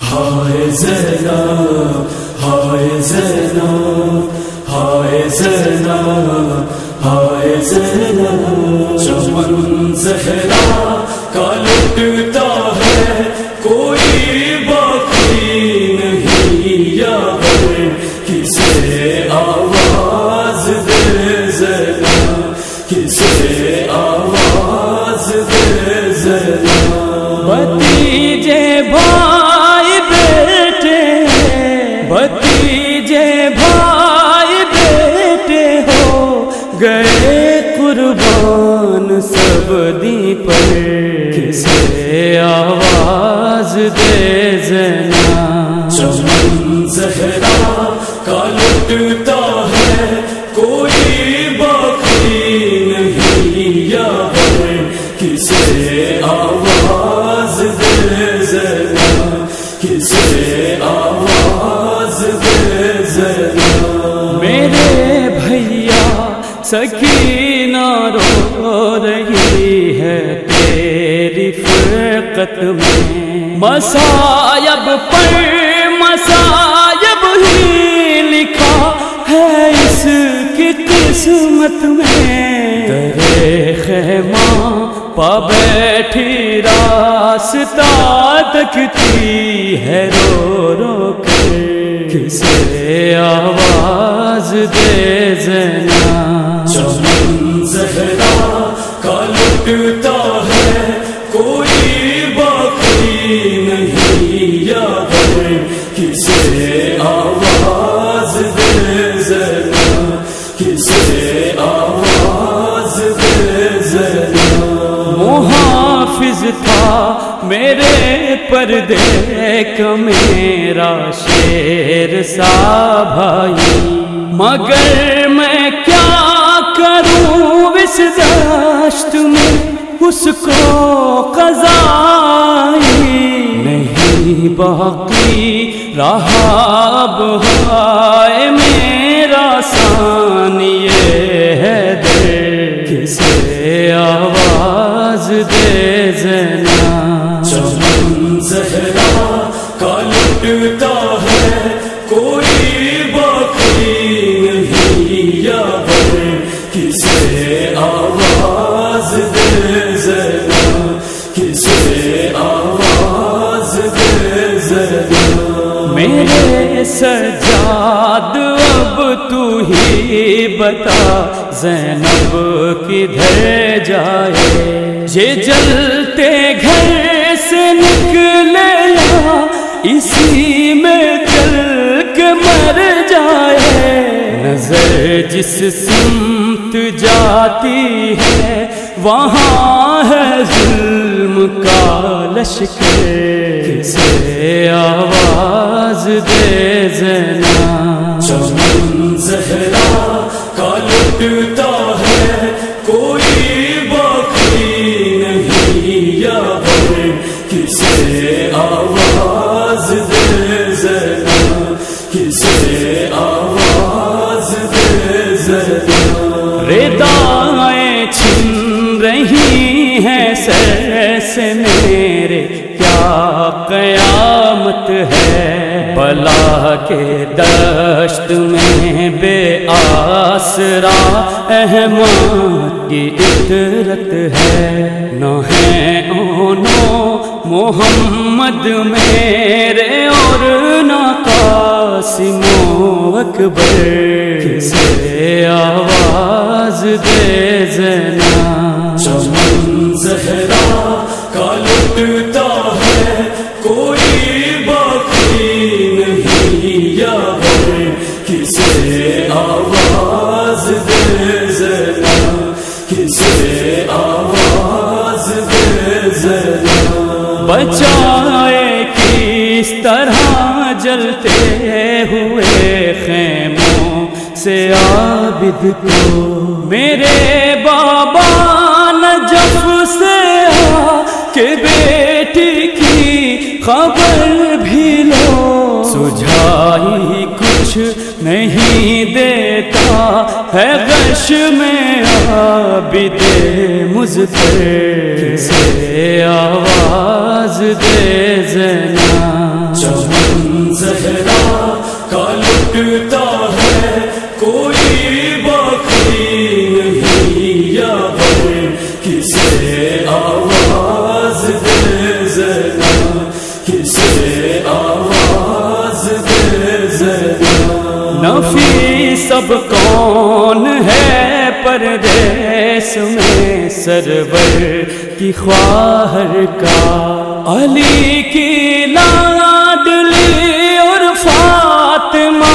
ہائے زینب ہائے زینب ہائے زینب ہائے زینب، چمن زہرا کا لٹتا ہے کوئی باقی نہیں، یار کسے آواز دے زینب، کسے آواز دے زینب۔ بھتیجے بھائی بیٹے، بھتیجے بھائی بیٹے ہو گئے قربان سب دی پر، کسے آواز دے زینب۔ چمن زہرا کا لٹتا ہے کوئی باقی نہیں، یار کسے آواز دے زینب، کسے آواز دے زینب۔ میرے بھیا سکینہ رو رہی ہے تیری فرقت میں، مصائب پر مصائب ہی لکھا ہے اس کی قسمت میں، درے خیمہ پا بیٹھی راستہ تکتی ہے رو رو کر، کسے آواز دے زینب۔ چمن زہرا کا لٹتا ہے کوئی باقی نہیں، یار کسے آواز دے زینب، کسے آواز دے زینب۔ محافظ تھا میرے پردے کا میرا شیر سا بھائی، مگر میں کیا کروں اس دشت میں اس کو قضائی نہیں باقی رہا اب، ہائے میرا ثانی ہے دل، کسے آواز دے زینب۔ چمن زہرا کا لٹتا ہے کوئی باقی نہیں، یار کسے آواز دے زینب، کسے آواز دے زینب۔ میرے سجاد اب تو ہی بتا زینب کدھر جائے، یہ جلتے گھر سے نکلے یا اسی میں جل کے مر جائے، نظر جس سمت جاتی ہے وہاں ہے ظلم کا لشکر، کسے آواز دے زینب۔ چمن زہرا کا لٹتا ہے کوئی باقی نہیں، یار کسے آواز دے زینب، کسے آواز دے زینب۔ ردائیں چھن رہی ہیں سر سے میرے، کیا قیامت ہے، بلا کے دشت میں بے آسرا احمد کی عطرت ہے، نہ ہے اونو محمد میرے اور نہ قاسم و اکبر، کسے آواز دے زینب۔ چمن زہرا کا لٹتا ہے کوئی باقی نہیں، یار کسے آواز دے زینب، کسے آواز دے زینب۔ بچائے کس طرح جلتے ہوئے خیموں سے عابد کو، میرے بابا نجف سے آ کہ بیٹی کی خبر بھی لو، سجھائی کچھ نہیں دیتا ہے غش میں عابد مظفر، سے آواز دے زینب۔ چمن زہرا کا لٹتا ہے کوئی باقی نہیں یاور کسے آواز دے زنا کسے آواز دے زنا نفی سب کون ہے پردیس میں سرور کی خواہر کا علی کی لاڈلی اور فاطمہ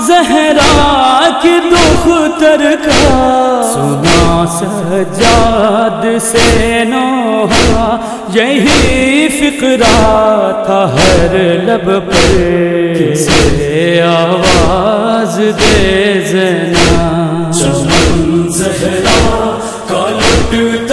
زہرا کی دختر کا سنا سجاد سے نوحہ یہی فقرہ تھا ہر لب پر کسے آواز دے زنا چمن زہرا کا لٹتا